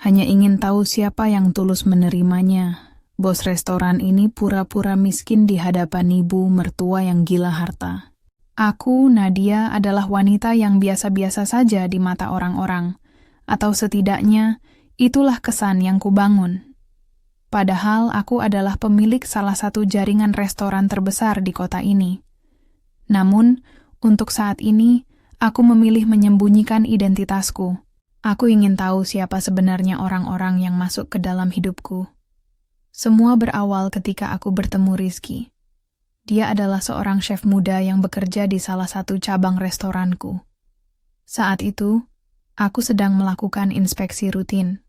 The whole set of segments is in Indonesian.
hanya ingin tahu siapa yang tulus menerimanya. Bos restoran ini pura-pura miskin di hadapan ibu mertua yang gila harta. Aku, Nadia, adalah wanita yang biasa-biasa saja di mata orang-orang. Atau setidaknya, itulah kesan yang kubangun. Padahal aku adalah pemilik salah satu jaringan restoran terbesar di kota ini. Namun, untuk saat ini, aku memilih menyembunyikan identitasku. Aku ingin tahu siapa sebenarnya orang-orang yang masuk ke dalam hidupku. Semua berawal ketika aku bertemu Rizky. Dia adalah seorang chef muda yang bekerja di salah satu cabang restoranku. Saat itu, aku sedang melakukan inspeksi rutin.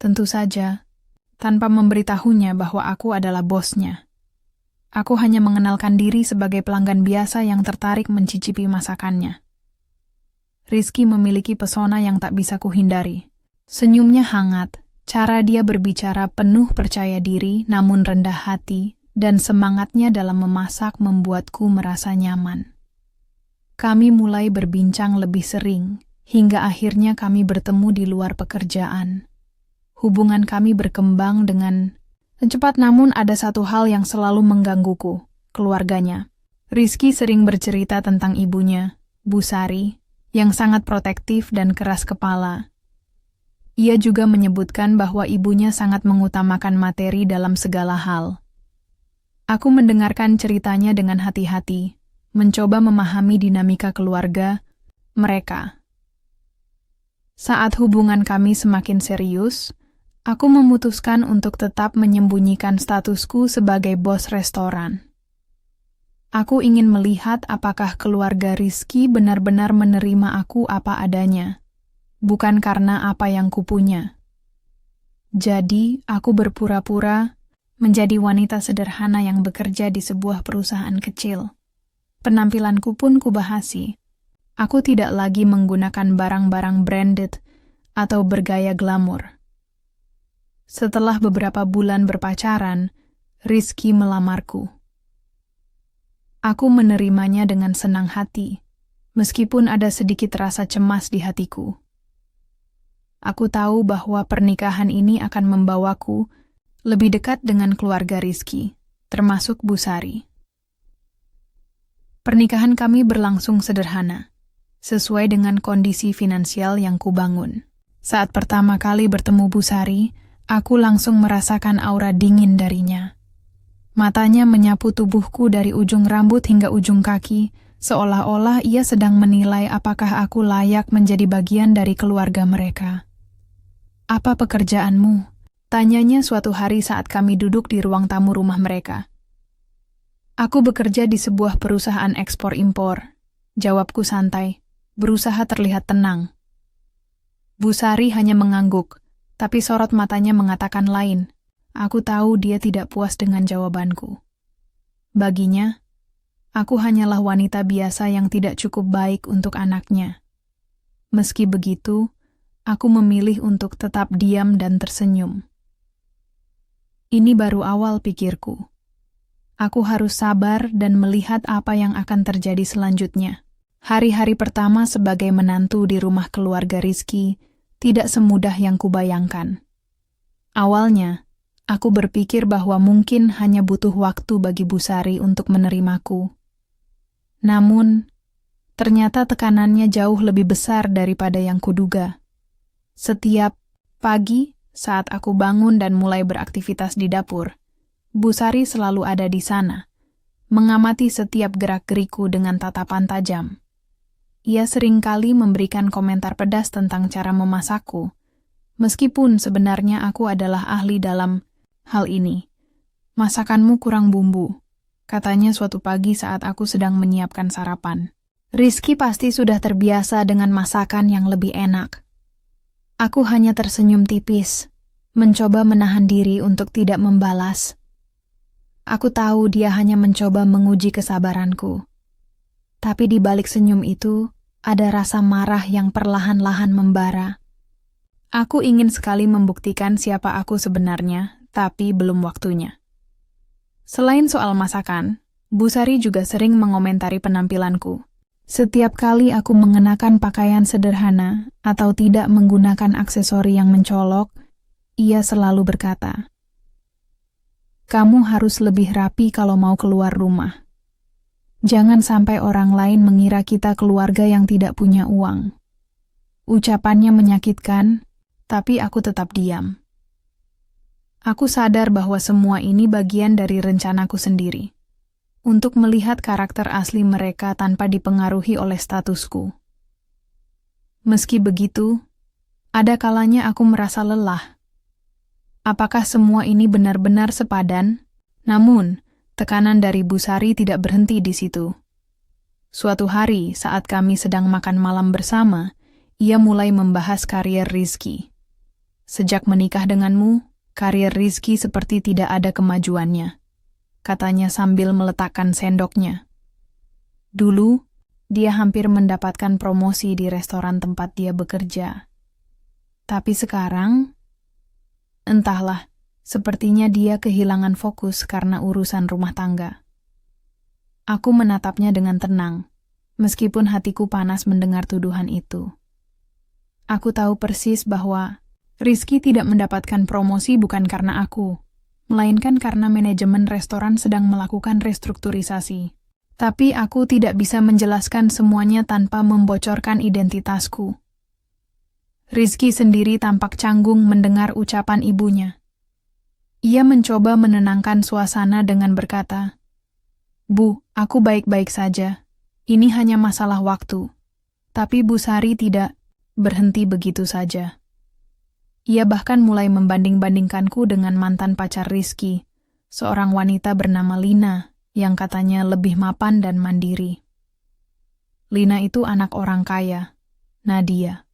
Tentu saja, tanpa memberitahunya bahwa aku adalah bosnya. Aku hanya mengenalkan diri sebagai pelanggan biasa yang tertarik mencicipi masakannya. Rizky memiliki pesona yang tak bisa kuhindari. Senyumnya hangat, cara dia berbicara penuh percaya diri namun rendah hati, dan semangatnya dalam memasak membuatku merasa nyaman. Kami mulai berbincang lebih sering, hingga akhirnya kami bertemu di luar pekerjaan. Hubungan kami berkembang dengan cepat, namun ada satu hal yang selalu menggangguku, keluarganya. Rizky sering bercerita tentang ibunya, Bu Sari, yang sangat protektif dan keras kepala. Ia juga menyebutkan bahwa ibunya sangat mengutamakan materi dalam segala hal. Aku mendengarkan ceritanya dengan hati-hati, mencoba memahami dinamika keluarga mereka. Saat hubungan kami semakin serius, aku memutuskan untuk tetap menyembunyikan statusku sebagai bos restoran. Aku ingin melihat apakah keluarga Rizky benar-benar menerima aku apa adanya, bukan karena apa yang kupunya. Jadi, aku berpura-pura menjadi wanita sederhana yang bekerja di sebuah perusahaan kecil. Penampilanku pun kubahasi. Aku tidak lagi menggunakan barang-barang branded atau bergaya glamor. Setelah beberapa bulan berpacaran, Rizky melamarku. Aku menerimanya dengan senang hati, meskipun ada sedikit rasa cemas di hatiku. Aku tahu bahwa pernikahan ini akan membawaku lebih dekat dengan keluarga Rizky, termasuk Bu Sari. Pernikahan kami berlangsung sederhana, sesuai dengan kondisi finansial yang kubangun. Saat pertama kali bertemu Bu Sari, aku langsung merasakan aura dingin darinya. Matanya menyapu tubuhku dari ujung rambut hingga ujung kaki, seolah-olah ia sedang menilai apakah aku layak menjadi bagian dari keluarga mereka. "Apa pekerjaanmu?" tanyanya suatu hari saat kami duduk di ruang tamu rumah mereka. "Aku bekerja di sebuah perusahaan ekspor-impor," jawabku santai, berusaha terlihat tenang. Bu Sari hanya mengangguk, tapi sorot matanya mengatakan lain. Aku tahu dia tidak puas dengan jawabanku. Baginya, aku hanyalah wanita biasa yang tidak cukup baik untuk anaknya. Meski begitu, aku memilih untuk tetap diam dan tersenyum. Ini baru awal pikirku. Aku harus sabar dan melihat apa yang akan terjadi selanjutnya. Hari-hari pertama sebagai menantu di rumah keluarga Rizky tidak semudah yang kubayangkan. Awalnya, aku berpikir bahwa mungkin hanya butuh waktu bagi Bu Sari untuk menerimaku. Namun, ternyata tekanannya jauh lebih besar daripada yang kuduga. Setiap pagi, saat aku bangun dan mulai beraktivitas di dapur, Bu Sari selalu ada di sana, mengamati setiap gerak-geriku dengan tatapan tajam. Ia seringkali memberikan komentar pedas tentang cara memasakku, meskipun sebenarnya aku adalah ahli dalam hal ini. "Masakanmu kurang bumbu," katanya suatu pagi saat aku sedang menyiapkan sarapan. "Rizky pasti sudah terbiasa dengan masakan yang lebih enak." Aku hanya tersenyum tipis, mencoba menahan diri untuk tidak membalas. Aku tahu dia hanya mencoba menguji kesabaranku. Tapi di balik senyum itu, ada rasa marah yang perlahan-lahan membara. Aku ingin sekali membuktikan siapa aku sebenarnya, tapi belum waktunya. Selain soal masakan, Bu Sari juga sering mengomentari penampilanku. Setiap kali aku mengenakan pakaian sederhana atau tidak menggunakan aksesori yang mencolok, ia selalu berkata, "Kamu harus lebih rapi kalau mau keluar rumah. Jangan sampai orang lain mengira kita keluarga yang tidak punya uang." Ucapannya menyakitkan, tapi aku tetap diam. Aku sadar bahwa semua ini bagian dari rencanaku sendiri, untuk melihat karakter asli mereka tanpa dipengaruhi oleh statusku. Meski begitu, ada kalanya aku merasa lelah. Apakah semua ini benar-benar sepadan? Namun, tekanan dari Bu Sari tidak berhenti di situ. Suatu hari, saat kami sedang makan malam bersama, ia mulai membahas karier Rizky. "Sejak menikah denganmu, karier Rizky seperti tidak ada kemajuannya," katanya sambil meletakkan sendoknya. Dulu, dia hampir mendapatkan promosi di restoran tempat dia bekerja. Tapi sekarang, entahlah, sepertinya dia kehilangan fokus karena urusan rumah tangga. Aku menatapnya dengan tenang, meskipun hatiku panas mendengar tuduhan itu. Aku tahu persis bahwa Rizky tidak mendapatkan promosi bukan karena aku, melainkan karena manajemen restoran sedang melakukan restrukturisasi. Tapi aku tidak bisa menjelaskan semuanya tanpa membocorkan identitasku. Rizky sendiri tampak canggung mendengar ucapan ibunya. Ia mencoba menenangkan suasana dengan berkata, "Bu, aku baik-baik saja. Ini hanya masalah waktu." Tapi Bu Sari tidak berhenti begitu saja. Ia bahkan mulai membanding-bandingkanku dengan mantan pacar Rizky, seorang wanita bernama Lina, yang katanya lebih mapan dan mandiri. Lina itu anak orang kaya, Nadia.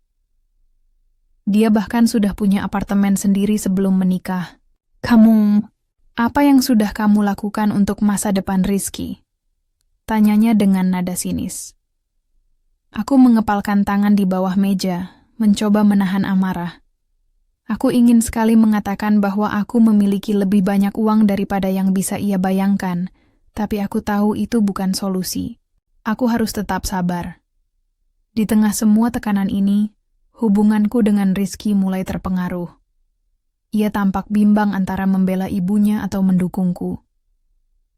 Dia bahkan sudah punya apartemen sendiri sebelum menikah. Apa yang sudah kamu lakukan untuk masa depan Rizky?" Tanyanya dengan nada sinis. Aku mengepalkan tangan di bawah meja, mencoba menahan amarah. Aku ingin sekali mengatakan bahwa aku memiliki lebih banyak uang daripada yang bisa ia bayangkan, tapi aku tahu itu bukan solusi. Aku harus tetap sabar. Di tengah semua tekanan ini, hubunganku dengan Rizky mulai terpengaruh. Ia tampak bimbang antara membela ibunya atau mendukungku.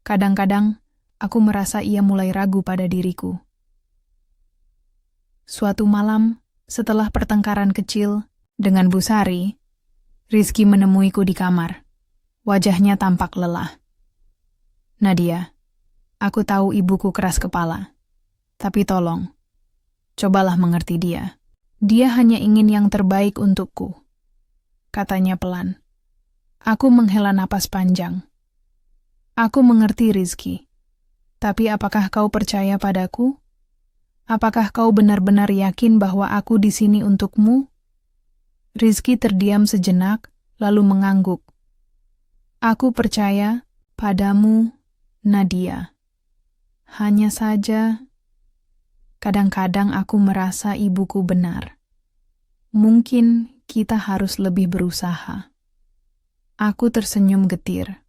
Kadang-kadang, aku merasa ia mulai ragu pada diriku. Suatu malam, setelah pertengkaran kecil dengan Bu Sari, Rizky menemuiku di kamar. Wajahnya tampak lelah. "Nadia, aku tahu ibuku keras kepala. Tapi tolong, cobalah mengerti dia. Dia hanya ingin yang terbaik untukku," katanya pelan. Aku menghela napas panjang. "Aku mengerti, Rizky. Tapi apakah kau percaya padaku? Apakah kau benar-benar yakin bahwa aku di sini untukmu?" Rizky terdiam sejenak, lalu mengangguk. "Aku percaya padamu, Nadia. Hanya saja, kadang-kadang aku merasa ibuku benar. Mungkin kita harus lebih berusaha." Aku tersenyum getir.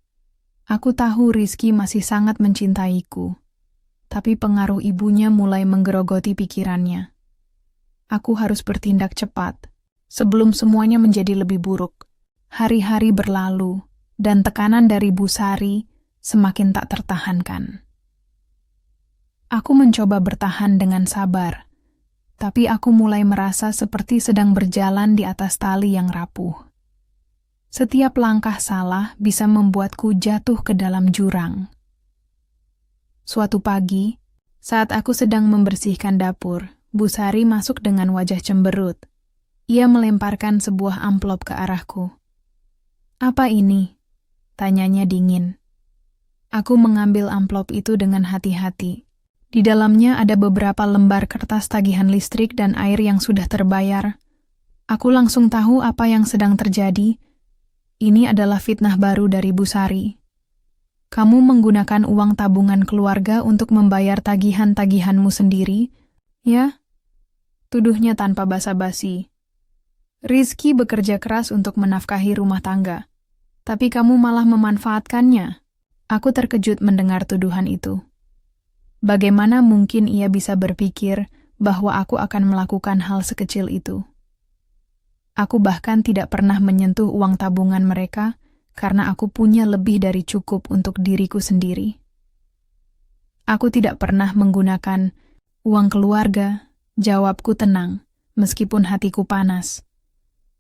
Aku tahu Rizky masih sangat mencintaiku, tapi pengaruh ibunya mulai menggerogoti pikirannya. Aku harus bertindak cepat, sebelum semuanya menjadi lebih buruk. Hari-hari berlalu, dan tekanan dari Bu Sari semakin tak tertahankan. Aku mencoba bertahan dengan sabar, tapi aku mulai merasa seperti sedang berjalan di atas tali yang rapuh. Setiap langkah salah bisa membuatku jatuh ke dalam jurang. Suatu pagi, saat aku sedang membersihkan dapur, Bu Sari masuk dengan wajah cemberut. Ia melemparkan sebuah amplop ke arahku. "Apa ini?" tanyanya dingin. Aku mengambil amplop itu dengan hati-hati. Di dalamnya ada beberapa lembar kertas tagihan listrik dan air yang sudah terbayar. Aku langsung tahu apa yang sedang terjadi. Ini adalah fitnah baru dari Bu Sari. "Kamu menggunakan uang tabungan keluarga untuk membayar tagihan-tagihanmu sendiri, ya?" Tuduhnya tanpa basa-basi. "Rizky bekerja keras untuk menafkahi rumah tangga, tapi kamu malah memanfaatkannya." Aku terkejut mendengar tuduhan itu. Bagaimana mungkin ia bisa berpikir bahwa aku akan melakukan hal sekecil itu? Aku bahkan tidak pernah menyentuh uang tabungan mereka karena aku punya lebih dari cukup untuk diriku sendiri. Aku tidak pernah menggunakan uang keluarga, jawabku tenang, meskipun hatiku panas.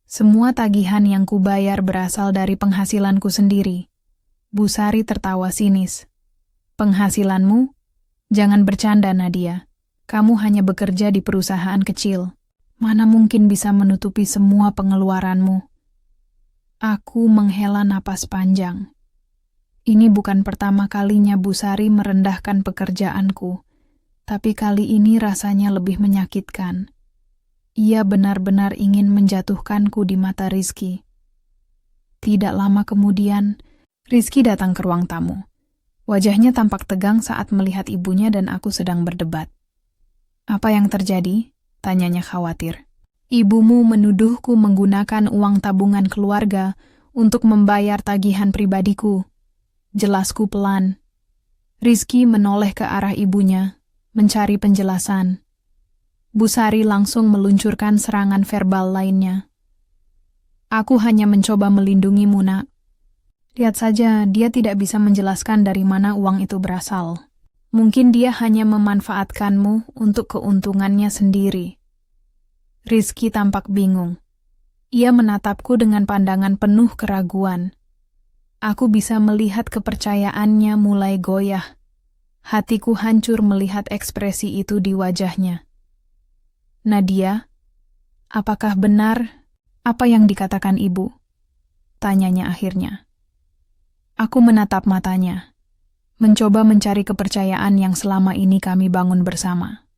Semua tagihan yang kubayar berasal dari penghasilanku sendiri. Busari tertawa sinis. Penghasilanmu? Jangan bercanda, Nadia. Kamu hanya bekerja di perusahaan kecil. Mana mungkin bisa menutupi semua pengeluaranmu? Aku menghela napas panjang. Ini bukan pertama kalinya Busari merendahkan pekerjaanku, tapi kali ini rasanya lebih menyakitkan. Ia benar-benar ingin menjatuhkanku di mata Rizky. Tidak lama kemudian, Rizky datang ke ruang tamu. Wajahnya tampak tegang saat melihat ibunya dan aku sedang berdebat. "Apa yang terjadi?" tanyanya khawatir. "Ibumu menuduhku menggunakan uang tabungan keluarga untuk membayar tagihan pribadiku," jelasku pelan. Rizky menoleh ke arah ibunya, mencari penjelasan. Busari langsung meluncurkan serangan verbal lainnya. "Aku hanya mencoba melindungimu, Nak. Lihat saja, dia tidak bisa menjelaskan dari mana uang itu berasal. Mungkin dia hanya memanfaatkanmu untuk keuntungannya sendiri." Rizky tampak bingung. Ia menatapku dengan pandangan penuh keraguan. Aku bisa melihat kepercayaannya mulai goyah. Hatiku hancur melihat ekspresi itu di wajahnya. "Nadia, apakah benar apa yang dikatakan ibu?" tanyanya akhirnya. Aku menatap matanya, mencoba mencari kepercayaan yang selama ini kami bangun bersama.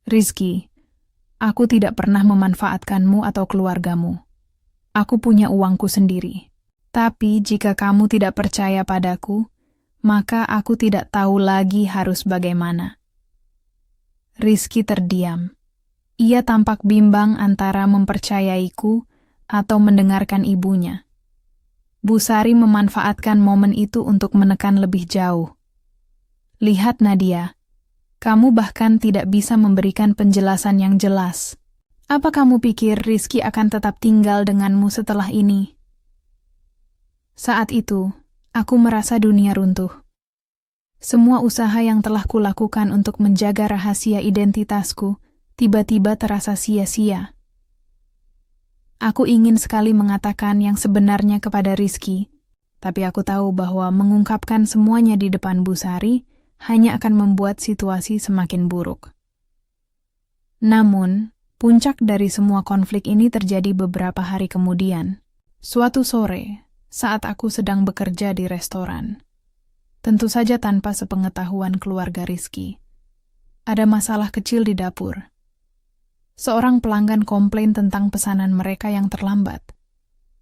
"Rizky, aku tidak pernah memanfaatkanmu atau keluargamu. Aku punya uangku sendiri. Tapi jika kamu tidak percaya padaku, maka aku tidak tahu lagi harus bagaimana." Rizky terdiam. Ia tampak bimbang antara mempercayaiku atau mendengarkan ibunya. Busari memanfaatkan momen itu untuk menekan lebih jauh. "Lihat, Nadia, kamu bahkan tidak bisa memberikan penjelasan yang jelas. Apa kamu pikir Rizky akan tetap tinggal denganmu setelah ini?" Saat itu, aku merasa dunia runtuh. Semua usaha yang telah kulakukan untuk menjaga rahasia identitasku tiba-tiba terasa sia-sia. Aku ingin sekali mengatakan yang sebenarnya kepada Rizky, tapi aku tahu bahwa mengungkapkan semuanya di depan Busari hanya akan membuat situasi semakin buruk. Namun, puncak dari semua konflik ini terjadi beberapa hari kemudian. Suatu sore, saat aku sedang bekerja di restoran. Tentu saja tanpa sepengetahuan keluarga Rizky. Ada masalah kecil di dapur. Seorang pelanggan komplain tentang pesanan mereka yang terlambat.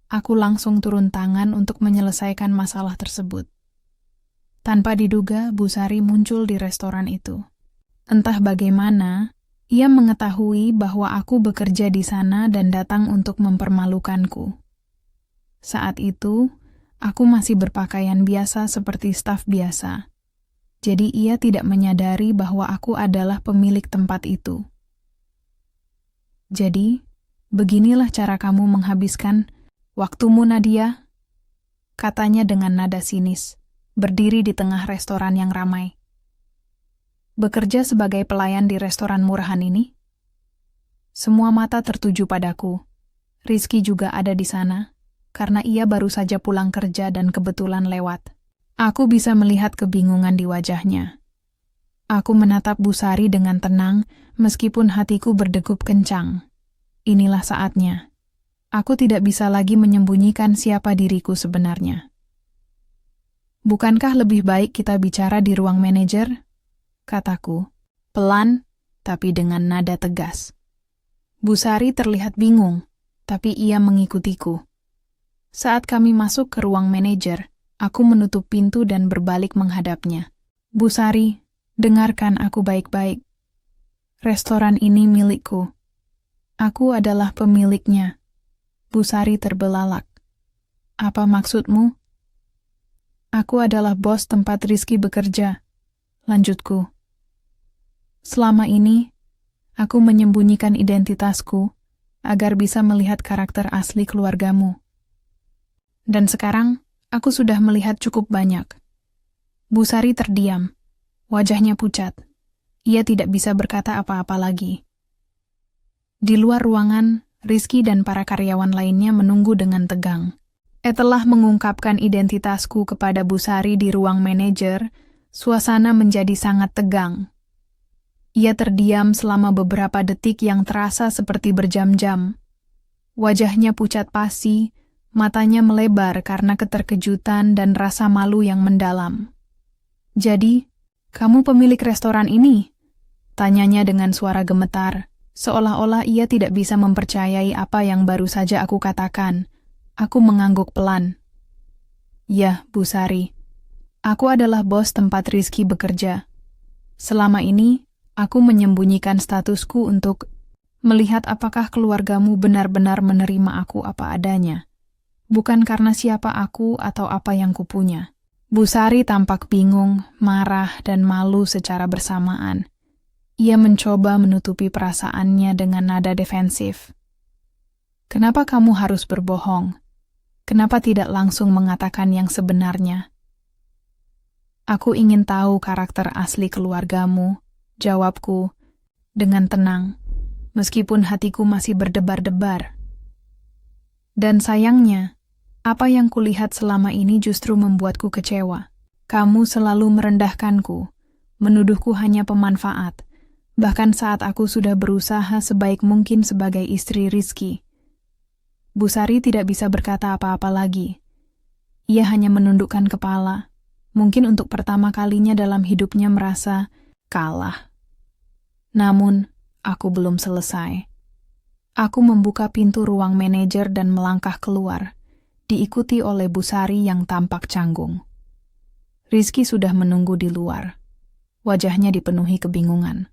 Aku langsung turun tangan untuk menyelesaikan masalah tersebut. Tanpa diduga, Busari muncul di restoran itu. Entah bagaimana, ia mengetahui bahwa aku bekerja di sana dan datang untuk mempermalukanku. Saat itu, aku masih berpakaian biasa seperti staf biasa. Jadi ia tidak menyadari bahwa aku adalah pemilik tempat itu. "Jadi, beginilah cara kamu menghabiskan waktumu, Nadia?" katanya dengan nada sinis, berdiri di tengah restoran yang ramai. "Bekerja sebagai pelayan di restoran murahan ini?" Semua mata tertuju padaku. Rizky juga ada di sana, karena ia baru saja pulang kerja dan kebetulan lewat. Aku bisa melihat kebingungan di wajahnya. Aku menatap Busari dengan tenang, meskipun hatiku berdegup kencang. Inilah saatnya. Aku tidak bisa lagi menyembunyikan siapa diriku sebenarnya. "Bukankah lebih baik kita bicara di ruang manajer?" kataku, pelan tapi dengan nada tegas. Busari terlihat bingung, tapi ia mengikutiku. Saat kami masuk ke ruang manajer, aku menutup pintu dan berbalik menghadapnya. "Busari, dengarkan aku baik-baik. Restoran ini milikku. Aku adalah pemiliknya." Busari terbelalak. "Apa maksudmu?" "Aku adalah bos tempat Rizky bekerja. lanjutku. Selama ini, aku menyembunyikan identitasku agar bisa melihat karakter asli keluargamu. Dan sekarang, aku sudah melihat cukup banyak. Bu Sari terdiam, wajahnya pucat. Ia tidak bisa berkata apa-apa lagi. Di luar ruangan, Rizky dan para karyawan lainnya menunggu dengan tegang. Setelah mengungkapkan identitasku kepada Bu Sari di ruang manajer, suasana menjadi sangat tegang. Ia terdiam selama beberapa detik yang terasa seperti berjam-jam. Wajahnya pucat pasi, matanya melebar karena keterkejutan dan rasa malu yang mendalam. "Jadi, kamu pemilik restoran ini?" Tanyanya dengan suara gemetar. Seolah-olah ia tidak bisa mempercayai apa yang baru saja aku katakan. Aku mengangguk pelan. "Ya, Bu Sari. Aku adalah bos tempat Rizky bekerja. Selama ini, aku menyembunyikan statusku untuk melihat apakah keluargamu benar-benar menerima aku apa adanya. Bukan karena siapa aku atau apa yang kupunya." Bu Sari tampak bingung, marah, dan malu secara bersamaan. Ia mencoba menutupi perasaannya dengan nada defensif. "Kenapa kamu harus berbohong? Kenapa tidak langsung mengatakan yang sebenarnya?" "Aku ingin tahu karakter asli keluargamu," jawabku dengan tenang, meskipun hatiku masih berdebar-debar. Dan sayangnya, apa yang kulihat selama ini justru membuatku kecewa. Kamu selalu merendahkanku, menuduhku hanya pemanfaat, bahkan saat aku sudah berusaha sebaik mungkin sebagai istri Rizky. Bu Sari tidak bisa berkata apa-apa lagi. Ia hanya menundukkan kepala, mungkin untuk pertama kalinya dalam hidupnya merasa kalah. Namun, aku belum selesai. Aku membuka pintu ruang manajer dan melangkah keluar, diikuti oleh Bu Sari yang tampak canggung. Rizky sudah menunggu di luar. Wajahnya dipenuhi kebingungan.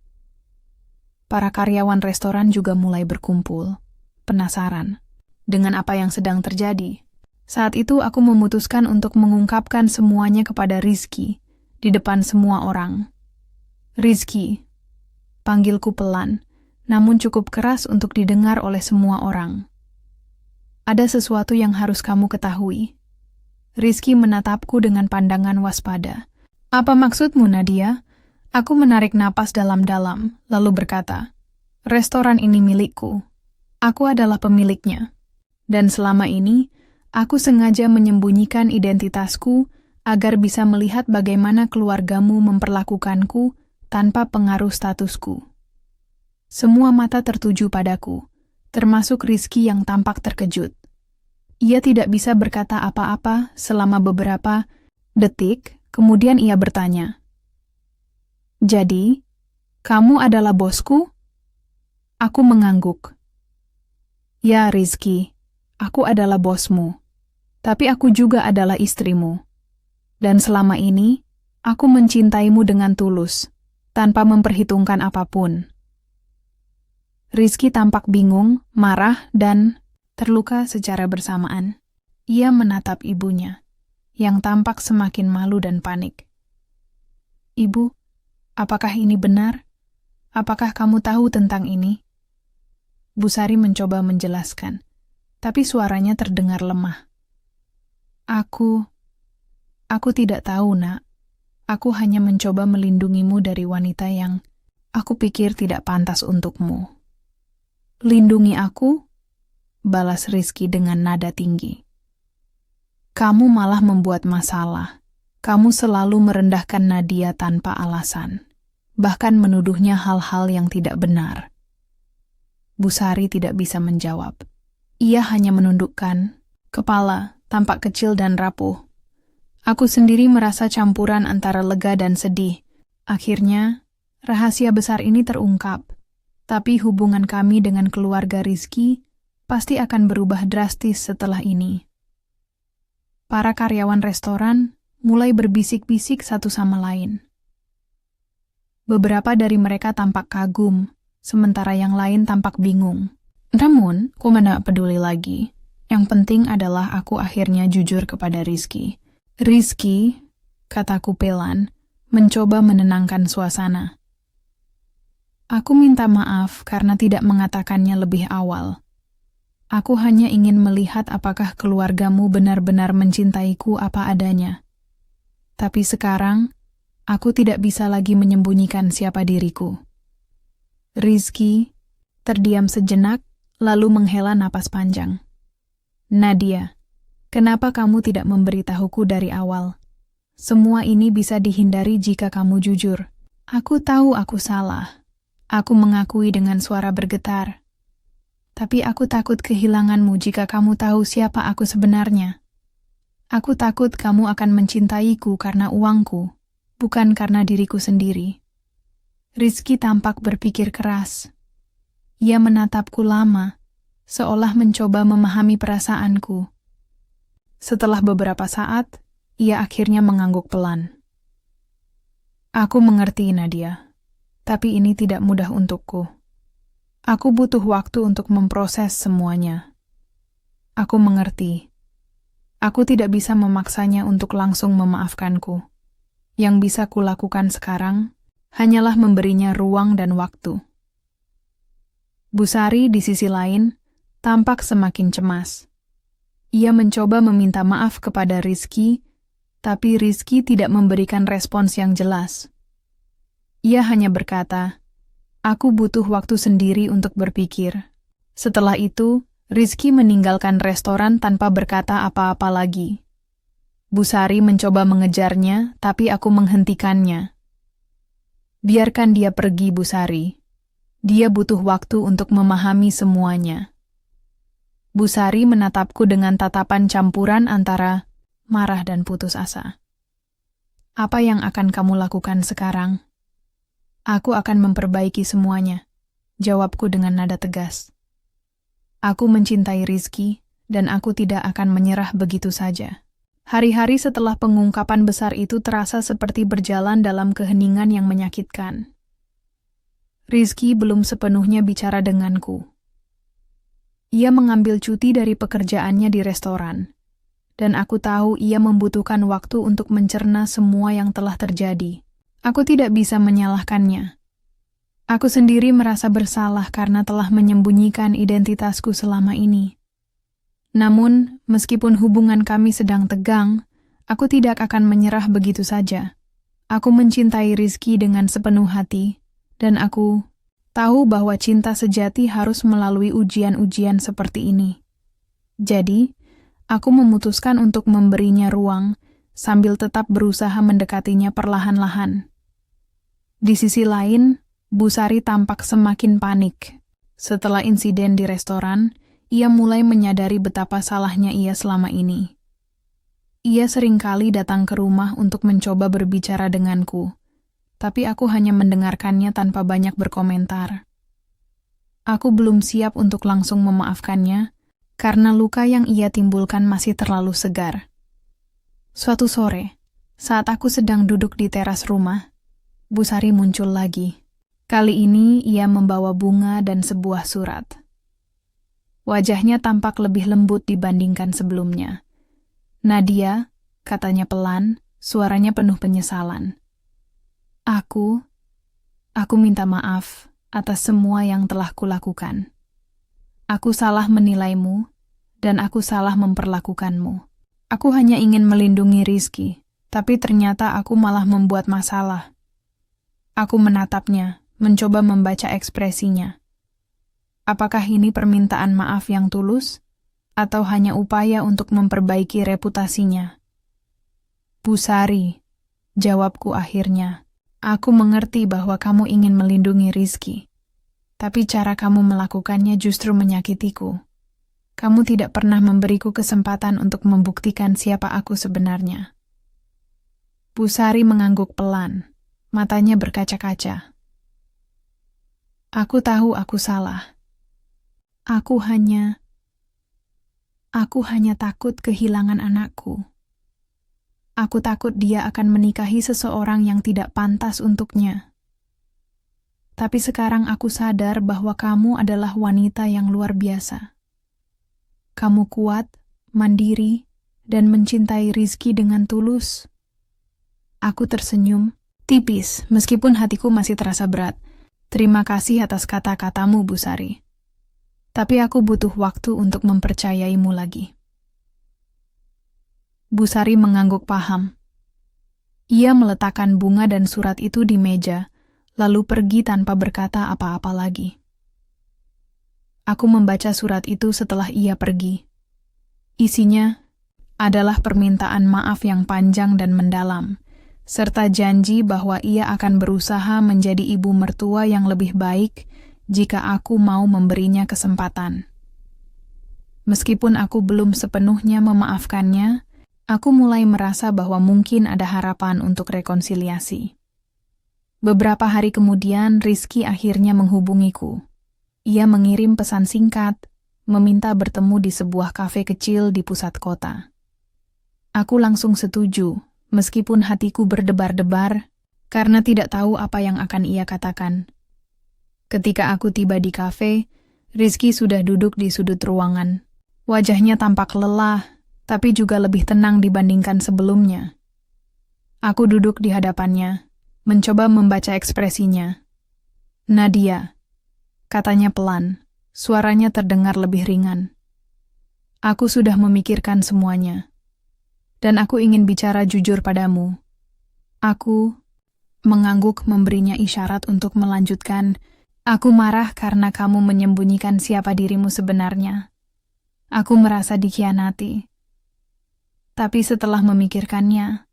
Para karyawan restoran juga mulai berkumpul, penasaran dengan apa yang sedang terjadi. Saat itu aku memutuskan untuk mengungkapkan semuanya kepada Rizky di depan semua orang. "Rizky," panggilku pelan, namun cukup keras untuk didengar oleh semua orang. "Ada sesuatu yang harus kamu ketahui." Rizky menatapku dengan pandangan waspada. "Apa maksudmu, Nadia?" Aku menarik napas dalam-dalam, lalu berkata, "Restoran ini milikku. Aku adalah pemiliknya. Dan selama ini, aku sengaja menyembunyikan identitasku agar bisa melihat bagaimana keluargamu memperlakukanku tanpa pengaruh statusku." Semua mata tertuju padaku, termasuk Rizky yang tampak terkejut. Ia tidak bisa berkata apa-apa selama beberapa detik, kemudian ia bertanya, "Jadi, kamu adalah bosku?" Aku mengangguk. "Ya, Rizky, aku adalah bosmu. Tapi aku juga adalah istrimu. Dan selama ini, aku mencintaimu dengan tulus, tanpa memperhitungkan apapun." Rizky tampak bingung, marah, dan terluka secara bersamaan. Ia menatap ibunya, yang tampak semakin malu dan panik. "Ibu, apakah ini benar? Apakah kamu tahu tentang ini?" Bu Sari mencoba menjelaskan, tapi suaranya terdengar lemah. Aku tidak tahu, Nak. Aku hanya mencoba melindungimu dari wanita yang aku pikir tidak pantas untukmu." "Lindungi aku?" balas Rizky dengan nada tinggi. "Kamu malah membuat masalah. Kamu selalu merendahkan Nadia tanpa alasan, bahkan menuduhnya hal-hal yang tidak benar." Bu Sari tidak bisa menjawab. Ia hanya menundukkan kepala, tampak kecil dan rapuh. Aku sendiri merasa campuran antara lega dan sedih. Akhirnya, rahasia besar ini terungkap. Tapi hubungan kami dengan keluarga Rizky pasti akan berubah drastis setelah ini. Para karyawan restoran mulai berbisik-bisik satu sama lain. Beberapa dari mereka tampak kagum, sementara yang lain tampak bingung. Namun, aku tidak peduli lagi. Yang penting adalah aku akhirnya jujur kepada Rizky. "Rizky," kataku pelan, mencoba menenangkan suasana. Aku minta maaf karena tidak mengatakannya lebih awal. Aku hanya ingin melihat apakah keluargamu benar-benar mencintaiku apa adanya. Tapi sekarang, aku tidak bisa lagi menyembunyikan siapa diriku. Rizky terdiam sejenak, lalu menghela napas panjang. Nadia, kenapa kamu tidak memberitahuku dari awal? Semua ini bisa dihindari jika kamu jujur. Aku tahu aku salah. Aku mengakui dengan suara bergetar. Tapi aku takut kehilanganmu jika kamu tahu siapa aku sebenarnya. Aku takut kamu akan mencintaiku karena uangku, bukan karena diriku sendiri. Rizky tampak berpikir keras. Ia menatapku lama, seolah mencoba memahami perasaanku. Setelah beberapa saat, ia akhirnya mengangguk pelan. Aku mengerti, Nadia, tapi ini tidak mudah untukku. Aku butuh waktu untuk memproses semuanya. Aku mengerti. Aku tidak bisa memaksanya untuk langsung memaafkanku. Yang bisa kulakukan sekarang hanyalah memberinya ruang dan waktu. Busari di sisi lain tampak semakin cemas. Ia mencoba meminta maaf kepada Rizky, tapi Rizky tidak memberikan respons yang jelas. Ia hanya berkata, "Aku butuh waktu sendiri untuk berpikir." Setelah itu, Rizky meninggalkan restoran tanpa berkata apa-apa lagi. Busari mencoba mengejarnya, tapi aku menghentikannya. Biarkan dia pergi, Busari. Dia butuh waktu untuk memahami semuanya. Busari menatapku dengan tatapan campuran antara marah dan putus asa. Apa yang akan kamu lakukan sekarang? Aku akan memperbaiki semuanya, jawabku dengan nada tegas. Aku mencintai Rizky, dan aku tidak akan menyerah begitu saja. Hari-hari setelah pengungkapan besar itu terasa seperti berjalan dalam keheningan yang menyakitkan. Rizky belum sepenuhnya bicara denganku. Ia mengambil cuti dari pekerjaannya di restoran, dan aku tahu ia membutuhkan waktu untuk mencerna semua yang telah terjadi. Aku tidak bisa menyalahkannya. Aku sendiri merasa bersalah karena telah menyembunyikan identitasku selama ini. Namun, meskipun hubungan kami sedang tegang, aku tidak akan menyerah begitu saja. Aku mencintai Rizky dengan sepenuh hati, dan aku tahu bahwa cinta sejati harus melalui ujian-ujian seperti ini. Jadi, aku memutuskan untuk memberinya ruang, sambil tetap berusaha mendekatinya perlahan-lahan. Di sisi lain, Busari tampak semakin panik. Setelah insiden di restoran, ia mulai menyadari betapa salahnya ia selama ini. Ia seringkali datang ke rumah untuk mencoba berbicara denganku, tapi aku hanya mendengarkannya tanpa banyak berkomentar. Aku belum siap untuk langsung memaafkannya, karena luka yang ia timbulkan masih terlalu segar. Suatu sore, saat aku sedang duduk di teras rumah, Busari muncul lagi. Kali ini ia membawa bunga dan sebuah surat. Wajahnya tampak lebih lembut dibandingkan sebelumnya. "Nadia," katanya pelan, suaranya penuh penyesalan. Aku minta maaf atas semua yang telah kulakukan. Aku salah menilaimu, dan aku salah memperlakukanmu. Aku hanya ingin melindungi Rizky, tapi ternyata aku malah membuat masalah. Aku menatapnya, mencoba membaca ekspresinya. Apakah ini permintaan maaf yang tulus, atau hanya upaya untuk memperbaiki reputasinya? "Busari," jawabku akhirnya. "Aku mengerti bahwa kamu ingin melindungi Rizky, tapi cara kamu melakukannya justru menyakitiku. Kamu tidak pernah memberiku kesempatan untuk membuktikan siapa aku sebenarnya." Busari mengangguk pelan, matanya berkaca-kaca. "Aku tahu aku salah. Aku hanya takut kehilangan anakku. Aku takut dia akan menikahi seseorang yang tidak pantas untuknya. Tapi sekarang aku sadar bahwa kamu adalah wanita yang luar biasa. Kamu kuat, mandiri, dan mencintai Rizky dengan tulus." Aku tersenyum, Tipis, meskipun hatiku masih terasa berat. Terima kasih atas kata-katamu, Bu Sari. Tapi aku butuh waktu untuk mempercayaimu lagi. Bu Sari mengangguk paham. Ia meletakkan bunga dan surat itu di meja, lalu pergi tanpa berkata apa-apa lagi. Aku membaca surat itu setelah ia pergi. Isinya adalah permintaan maaf yang panjang dan mendalam, serta janji bahwa ia akan berusaha menjadi ibu mertua yang lebih baik jika aku mau memberinya kesempatan. Meskipun aku belum sepenuhnya memaafkannya, aku mulai merasa bahwa mungkin ada harapan untuk rekonsiliasi. Beberapa hari kemudian, Rizky akhirnya menghubungiku. Ia mengirim pesan singkat, meminta bertemu di sebuah kafe kecil di pusat kota. Aku langsung setuju, meskipun hatiku berdebar-debar karena tidak tahu apa yang akan ia katakan. Ketika aku tiba di kafe, Rizky sudah duduk di sudut ruangan. Wajahnya tampak lelah, tapi juga lebih tenang dibandingkan sebelumnya. Aku duduk di hadapannya, mencoba membaca ekspresinya. "Nadia," katanya pelan, suaranya terdengar lebih ringan. "Aku sudah memikirkan semuanya, dan aku ingin bicara jujur padamu." Aku mengangguk memberinya isyarat untuk melanjutkan. "Aku marah karena kamu menyembunyikan siapa dirimu sebenarnya. Aku merasa dikhianati. Tapi setelah memikirkannya,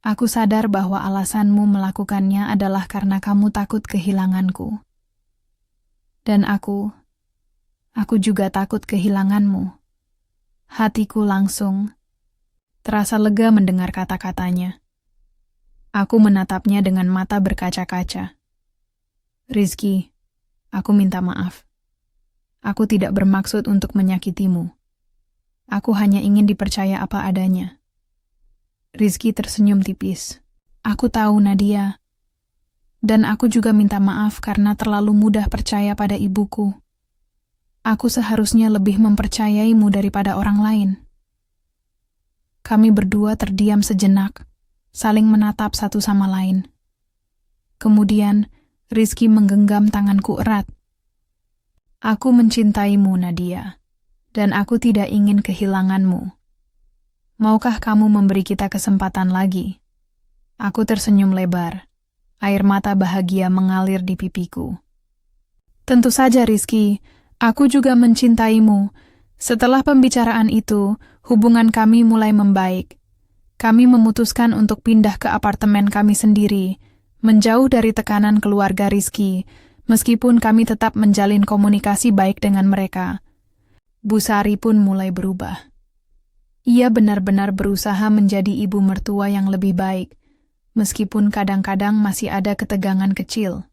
aku sadar bahwa alasanmu melakukannya adalah karena kamu takut kehilanganku. Dan aku juga takut kehilanganmu." Hatiku langsung terasa lega mendengar kata-katanya. Aku menatapnya dengan mata berkaca-kaca. "Rizky, aku minta maaf. Aku tidak bermaksud untuk menyakitimu. Aku hanya ingin dipercaya apa adanya." Rizky tersenyum tipis. "Aku tahu, Nadia. Dan aku juga minta maaf karena terlalu mudah percaya pada ibuku. Aku seharusnya lebih mempercayaimu daripada orang lain." Kami berdua terdiam sejenak, saling menatap satu sama lain. Kemudian, Rizky menggenggam tanganku erat. "Aku mencintaimu, Nadia, dan aku tidak ingin kehilanganmu. Maukah kamu memberi kita kesempatan lagi?" Aku tersenyum lebar. Air mata bahagia mengalir di pipiku. "Tentu saja, Rizky. Aku juga mencintaimu." Setelah pembicaraan itu, hubungan kami mulai membaik. Kami memutuskan untuk pindah ke apartemen kami sendiri, menjauh dari tekanan keluarga Rizky, meskipun kami tetap menjalin komunikasi baik dengan mereka. Bu Sari pun mulai berubah. Ia benar-benar berusaha menjadi ibu mertua yang lebih baik, meskipun kadang-kadang masih ada ketegangan kecil.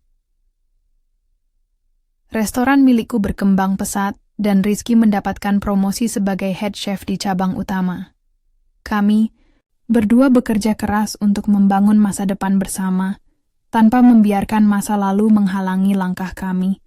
Restoran milikku berkembang pesat, dan Rizky mendapatkan promosi sebagai head chef di cabang utama. Kami berdua bekerja keras untuk membangun masa depan bersama, tanpa membiarkan masa lalu menghalangi langkah kami.